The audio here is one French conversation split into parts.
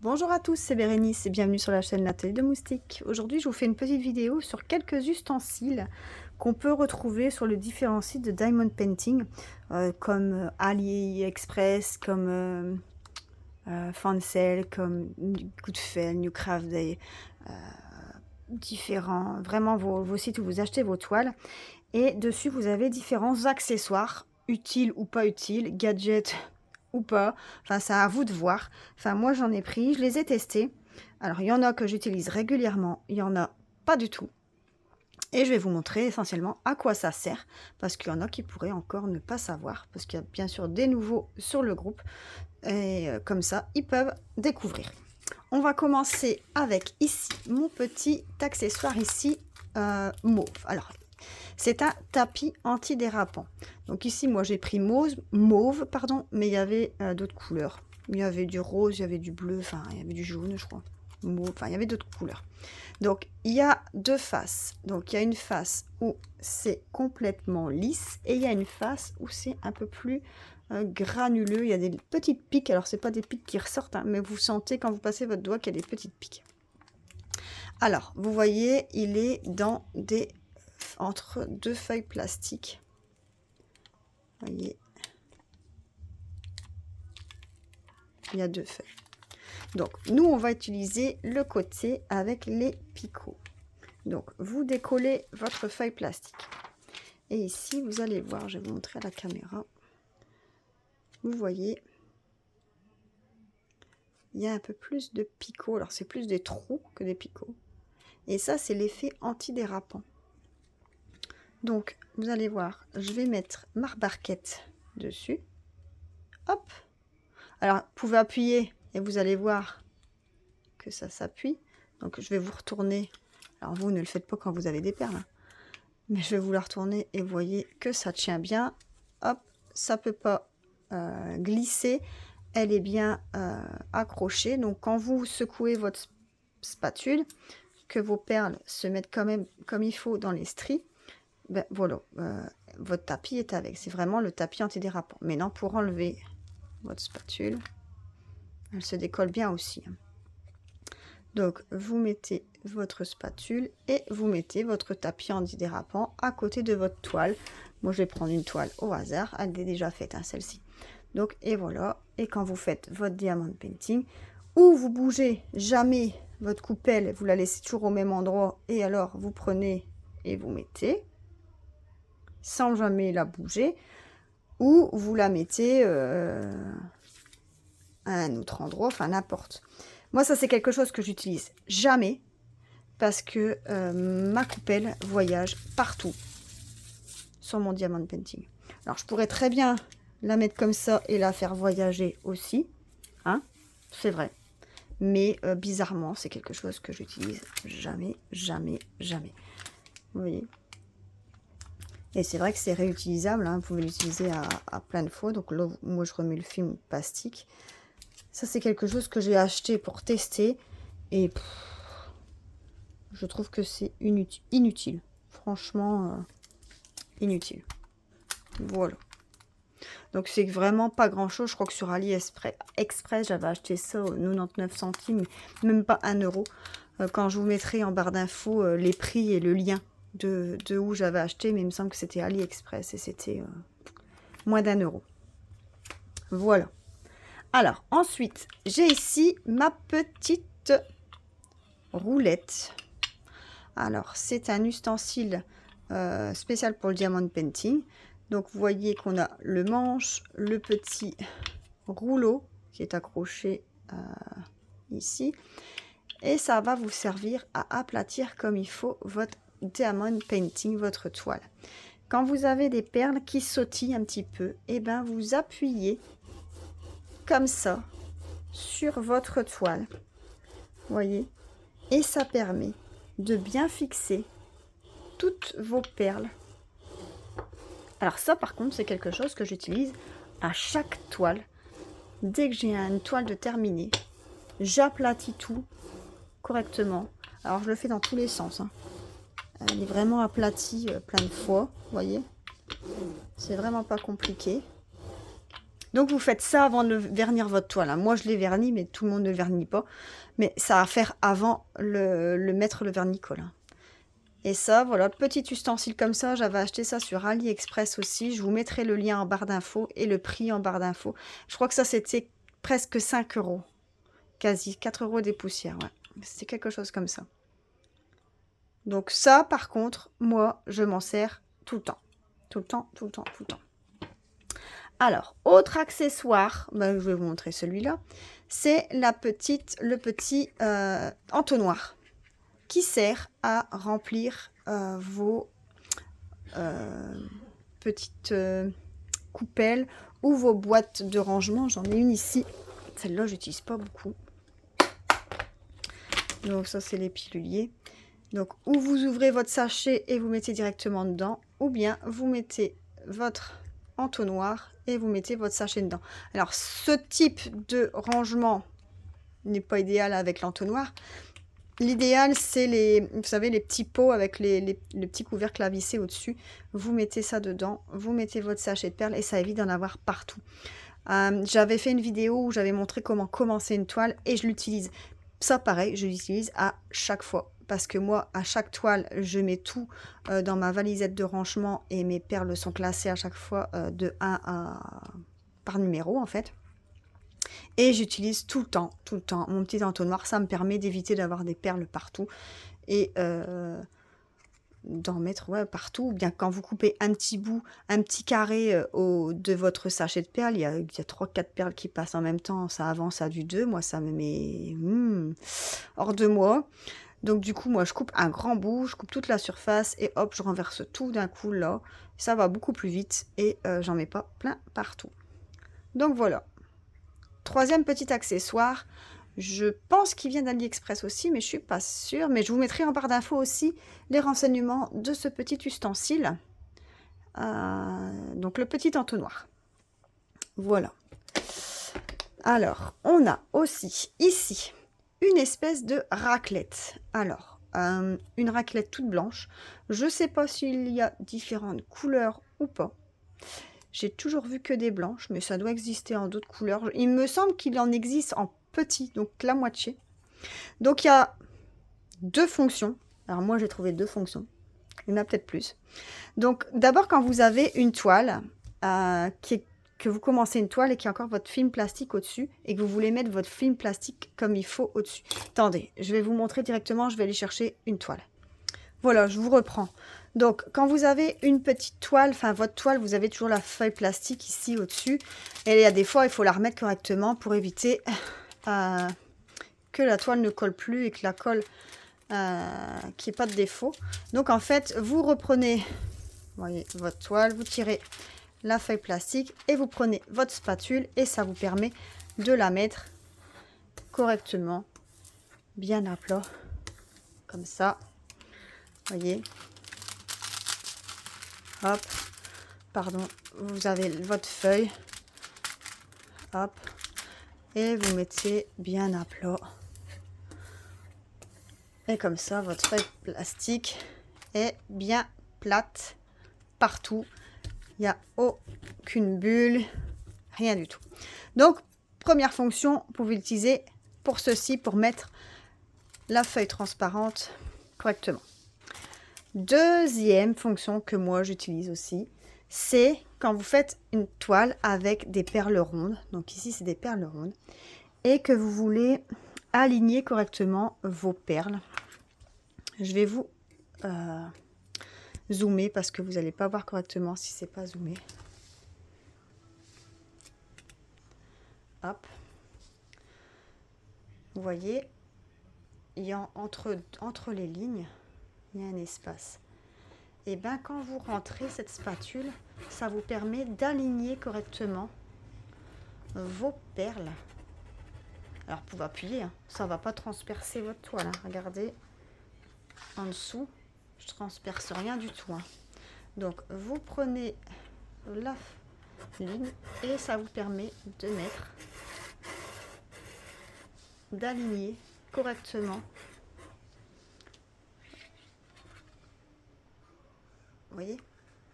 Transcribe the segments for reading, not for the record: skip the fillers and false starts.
Bonjour à tous, c'est Bérénice et bienvenue sur la chaîne L'Atelier de Moustique. Aujourd'hui, je vous fais une petite vidéo sur quelques ustensiles qu'on peut retrouver sur les différents sites de Diamond Painting, comme AliExpress, comme Fancel, comme Goodfell, Newcraft Day, différents, vraiment vos sites où vous achetez vos toiles. Et dessus, vous avez différents accessoires, utiles ou pas utiles, gadgets ou pas. Enfin, c'est à vous de voir. Enfin, moi, j'en ai pris, je les ai testés. Alors, il y en a que j'utilise régulièrement, il y en a pas du tout. Et je vais vous montrer essentiellement à quoi ça sert, parce qu'il y en a qui pourraient encore ne pas savoir, parce qu'il y a bien sûr des nouveaux sur le groupe, et comme ça, ils peuvent découvrir. On va commencer avec ici, mon petit accessoire ici, mauve. Alors, c'est un tapis antidérapant. Donc ici, moi, j'ai pris mauve, pardon, mais il y avait d'autres couleurs. Il y avait du rose, il y avait du bleu, enfin, il y avait du jaune, je crois. Mauve, enfin, il y avait d'autres couleurs. Donc, il y a deux faces. Donc, il y a une face où c'est complètement lisse et il y a une face où c'est un peu plus granuleux. Il y a des petites piques. Alors, c'est pas des piques qui ressortent, hein, mais vous sentez quand vous passez votre doigt qu'il y a des petites piques. Alors, vous voyez, il est dans des entre deux feuilles plastiques. Vous voyez, il y a deux feuilles. Donc, nous, on va utiliser le côté avec les picots. Donc, vous décollez votre feuille plastique. Et ici, vous allez voir, je vais vous montrer à la caméra. Vous voyez, il y a un peu plus de picots. Alors, c'est plus des trous que des picots. Et ça, c'est l'effet antidérapant. Donc, vous allez voir, je vais mettre ma barquette dessus. Hop. Alors, vous pouvez appuyer et vous allez voir que ça s'appuie. Donc, je vais vous retourner. Alors, vous ne le faites pas quand vous avez des perles, hein. Mais je vais vous la retourner et vous voyez que ça tient bien. Hop, ça peut pas glisser. Elle est bien accrochée. Donc, quand vous secouez votre spatule, que vos perles se mettent quand même comme il faut dans les stries, ben voilà, votre tapis est avec. C'est vraiment le tapis antidérapant. Maintenant, pour enlever votre spatule, elle se décolle bien aussi. Donc, vous mettez votre spatule et vous mettez votre tapis antidérapant à côté de votre toile. Moi, je vais prendre une toile au hasard. Elle est déjà faite, hein, celle-ci. Donc, et voilà. Et quand vous faites votre diamond painting, ou vous bougez jamais votre coupelle, vous la laissez toujours au même endroit, et alors vous prenez et vous mettez, sans jamais la bouger, ou vous la mettez à un autre endroit, enfin n'importe. Moi, ça, c'est quelque chose que j'utilise jamais parce que ma coupelle voyage partout sur mon diamond painting. Alors, je pourrais très bien la mettre comme ça et la faire voyager aussi, hein, c'est vrai. Mais bizarrement, c'est quelque chose que j'utilise jamais, jamais, jamais. Vous voyez. Et c'est vrai que c'est réutilisable, hein, vous pouvez l'utiliser à plein de fois. Donc là, moi, je remets le film plastique. Ça, c'est quelque chose que j'ai acheté pour tester. Et je trouve que c'est inutile. Franchement, inutile. Voilà. Donc, c'est vraiment pas grand-chose. Je crois que sur AliExpress, j'avais acheté ça aux 99 centimes, même pas 1 euro. Quand je vous mettrai en barre d'infos les prix et le lien de où j'avais acheté. Mais il me semble que c'était AliExpress et c'était moins d'1 euro. Voilà. Alors, ensuite, j'ai ici ma petite roulette. Alors, c'est un ustensile spécial pour le diamond painting. Donc, vous voyez qu'on a le manche, le petit rouleau qui est accroché ici. Et ça va vous servir à aplatir comme il faut votre diamond painting, votre toile. Quand vous avez des perles qui sautillent un petit peu, et ben vous appuyez comme ça sur votre toile. Vous voyez? Et ça permet de bien fixer toutes vos perles. Alors ça, par contre, c'est quelque chose que j'utilise à chaque toile. Dès que j'ai une toile de terminée, j'aplatis tout correctement. Alors, je le fais dans tous les sens, hein. Elle est vraiment aplatie plein de fois, vous voyez. C'est vraiment pas compliqué. Donc, vous faites ça avant de vernir votre toile, hein. Moi, je l'ai verni, mais tout le monde ne vernit pas. Mais ça à faire avant le mettre le vernicole, hein. Et ça, voilà, petit ustensile comme ça, j'avais acheté ça sur AliExpress aussi. Je vous mettrai le lien en barre d'infos et le prix en barre d'infos. Je crois que ça, c'était presque 5 €. Quasi 4 € des poussières, ouais. C'était quelque chose comme ça. Donc ça, par contre, moi, je m'en sers tout le temps. Tout le temps, tout le temps, tout le temps. Alors, autre accessoire, ben, je vais vous montrer celui-là. C'est le petit entonnoir qui sert à remplir vos petites coupelles ou vos boîtes de rangement. J'en ai une ici. Celle-là, j'utilise pas beaucoup. Donc ça, c'est les piluliers. Donc, ou vous ouvrez votre sachet et vous mettez directement dedans, ou bien vous mettez votre entonnoir et vous mettez votre sachet dedans. Alors, ce type de rangement n'est pas idéal avec l'entonnoir. L'idéal, c'est vous savez, les petits pots avec les petits couvercles à visser au-dessus. Vous mettez ça dedans, vous mettez votre sachet de perles et ça évite d'en avoir partout. J'avais fait une vidéo où j'avais montré comment commencer une toile et je l'utilise. Ça, pareil, je l'utilise à chaque fois. Parce que moi, à chaque toile, je mets tout dans ma valisette de rangement et mes perles sont classées à chaque fois de 1 par numéro, en fait. Et j'utilise tout le temps, mon petit entonnoir. Ça me permet d'éviter d'avoir des perles partout et d'en mettre partout. Ou bien quand vous coupez un petit bout, un petit carré de votre sachet de perles, il y a 3-4 perles qui passent en même temps. Ça avance à du 2. Moi, ça me met hors de moi. Donc du coup, moi, je coupe un grand bout, je coupe toute la surface et hop, je renverse tout d'un coup là. Ça va beaucoup plus vite et j'en mets pas plein partout. Donc voilà. Troisième petit accessoire, je pense qu'il vient d'AliExpress aussi, mais je suis pas sûre. Mais je vous mettrai en barre d'infos aussi les renseignements de ce petit ustensile. Donc le petit entonnoir. Voilà. Alors, on a aussi ici une espèce de raclette. Alors, une raclette toute blanche. Je ne sais pas s'il y a différentes couleurs ou pas. J'ai toujours vu que des blanches, mais ça doit exister en d'autres couleurs. Il me semble qu'il en existe en petit, donc la moitié. Donc, il y a 2 fonctions. Alors, moi, j'ai trouvé 2 fonctions. Il y en a peut-être plus. Donc, d'abord, quand vous avez une toile que vous commencez une toile et qu'il y a encore votre film plastique au-dessus et que vous voulez mettre votre film plastique comme il faut au-dessus. Attendez, je vais vous montrer directement, je vais aller chercher une toile. Voilà, je vous reprends. Donc, quand vous avez une petite toile, enfin votre toile, vous avez toujours la feuille plastique ici au-dessus. Et il y a des fois, il faut la remettre correctement pour éviter que la toile ne colle plus et que la colle, qu'il n'y ait pas de défaut. Donc, en fait, vous reprenez, voyez, votre toile, vous tirez la feuille plastique et vous prenez votre spatule et ça vous permet de la mettre correctement, bien à plat, comme ça. Voyez, hop, pardon, vous avez votre feuille, hop, et vous mettez bien à plat. Et comme ça, votre feuille plastique est bien plate partout. Il n'y a aucune bulle, rien du tout. Donc, première fonction, vous pouvez l'utiliser pour ceci, pour mettre la feuille transparente correctement. Deuxième fonction que moi j'utilise aussi, c'est quand vous faites une toile avec des perles rondes. Donc ici, c'est des perles rondes. Et que vous voulez aligner correctement vos perles. Je vais vous zoomer parce que vous n'allez pas voir correctement si c'est pas zoomé. Hop. Vous voyez, il y a entre les lignes, il y a un espace. Et bien quand vous rentrez cette spatule, ça vous permet d'aligner correctement vos perles. Alors, vous pouvez appuyer, hein. Ça ne va pas transpercer votre toile, hein. Regardez, en dessous, je ne transperce rien du tout, hein. Donc, vous prenez la ligne et ça vous permet de mettre, d'aligner correctement. Vous voyez,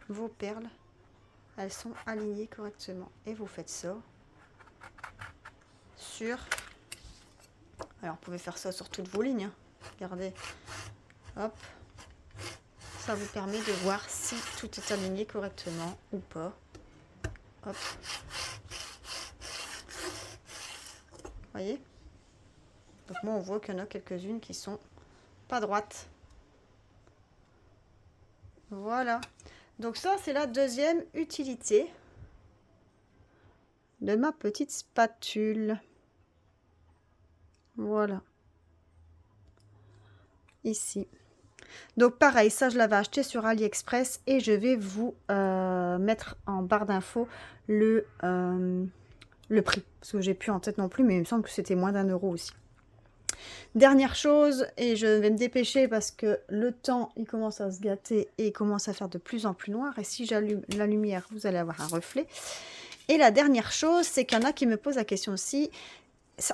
vos perles, elles sont alignées correctement. Et vous faites ça. sûr. Alors, vous pouvez faire ça sur toutes vos lignes. Hein. Regardez. Hop. Ça vous permet de voir si tout est aligné correctement ou pas. Hop. Voyez? Donc moi, on voit qu'il y en a quelques-unes qui sont pas droites. Voilà. Donc ça, c'est la deuxième utilité de ma petite spatule. Voilà. Ici. Donc pareil, ça je l'avais acheté sur AliExpress et je vais vous mettre en barre d'infos le prix. Parce que j'ai plus en tête non plus, mais il me semble que c'était moins d'1 € aussi. Dernière chose, et je vais me dépêcher parce que le temps il commence à se gâter et il commence à faire de plus en plus noir. Et si j'allume la lumière, vous allez avoir un reflet. Et la dernière chose, c'est qu'il y en a qui me posent la question aussi,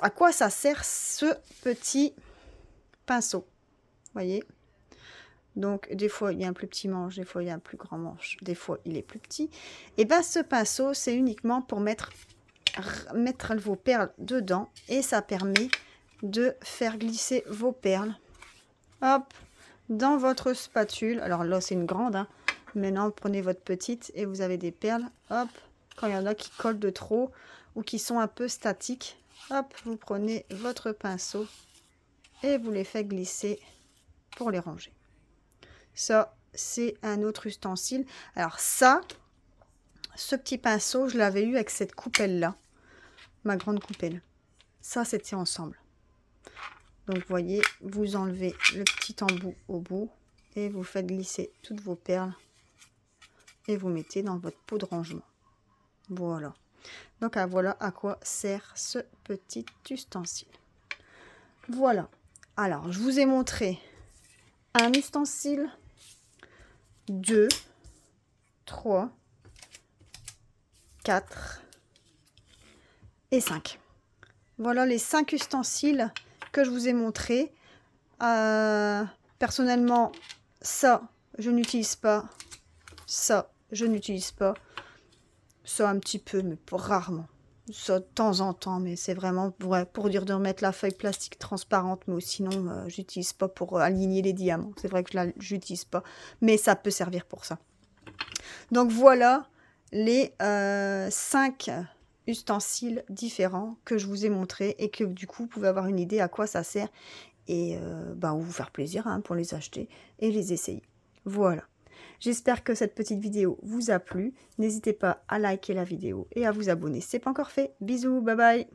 à quoi ça sert ce petit pinceau? Voyez? Donc, des fois, il y a un plus petit manche, des fois, il y a un plus grand manche, des fois, il est plus petit. Et bien, ce pinceau, c'est uniquement pour mettre vos perles dedans. Et ça permet de faire glisser vos perles, hop, dans votre spatule. Alors là, c'est une grande, hein. Maintenant, prenez votre petite et vous avez des perles, hop. Quand il y en a qui collent de trop ou qui sont un peu statiques, hop, vous prenez votre pinceau et vous les faites glisser pour les ranger. Ça, c'est un autre ustensile. Alors ça, ce petit pinceau, je l'avais eu avec cette coupelle-là. Ma grande coupelle. Ça, c'était ensemble. Donc, vous voyez, vous enlevez le petit embout au bout. Et vous faites glisser toutes vos perles. Et vous mettez dans votre pot de rangement. Voilà. Donc, voilà à quoi sert ce petit ustensile. Voilà. Alors, je vous ai montré un ustensile, 2, 3, 4 et 5. Voilà les 5 ustensiles que je vous ai montrés. Personnellement, ça, je n'utilise pas. Ça, je n'utilise pas. Ça, un petit peu, mais rarement. Ça, de temps en temps, mais c'est vraiment pour dire de remettre la feuille plastique transparente. Mais sinon, j'utilise pas pour aligner les diamants. C'est vrai que je n'utilise pas, mais ça peut servir pour ça. Donc voilà les 5 ustensiles différents que je vous ai montrés et que du coup vous pouvez avoir une idée à quoi ça sert et vous faire plaisir hein, pour les acheter et les essayer. Voilà. J'espère que cette petite vidéo vous a plu. N'hésitez pas à liker la vidéo et à vous abonner si ce n'est pas encore fait. Bisous, bye bye.